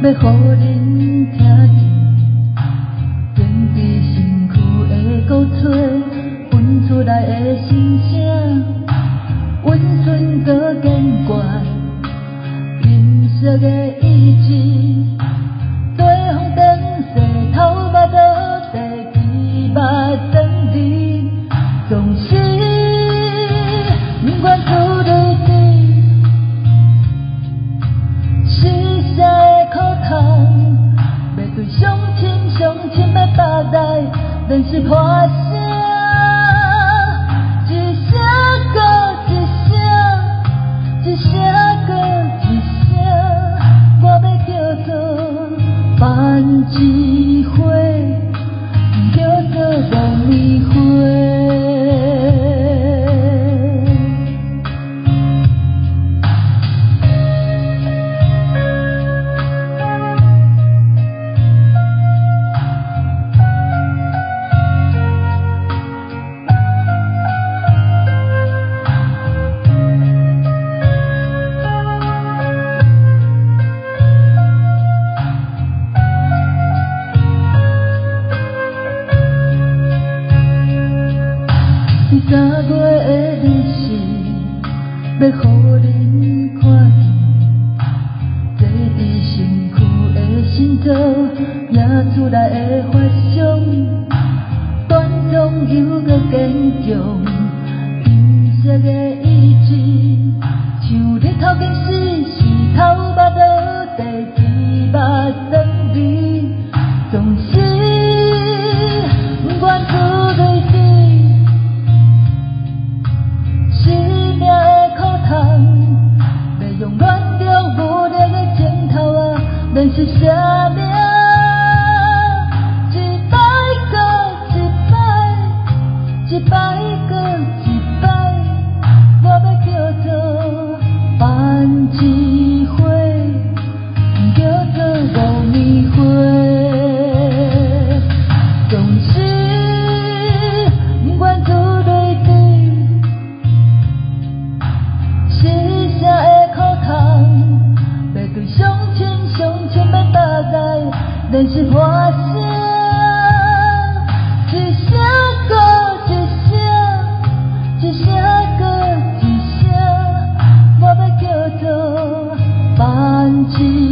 要互恁听见，踮伫身躯的鼓吹，分出来的心声，温顺搁坚决，金色的意志，对风灯西头巴肚地枝巴等你，总是不管出对对，是啥的苦痛，要对上亲的巴来，连是破声，一声搁一声，一声搁一声，我要叫做番薯花，叫做爆米花。3月的日时，要互恁看见，坐伫身躯的心脏，映出来的发伤，短暂又搁坚强，金色的意志，像日头更是头巴肚地枝巴等你，总是不管出对对。用软弱无力的镜头啊，认识啥名？一摆搁一摆，一摆搁一摆，我要叫做番薯花，叫做爆米花，总是不管出对对，是啥的？要对上亲要巴来，连是破声，一声搁一声，一声搁一声，我要叫做番薯。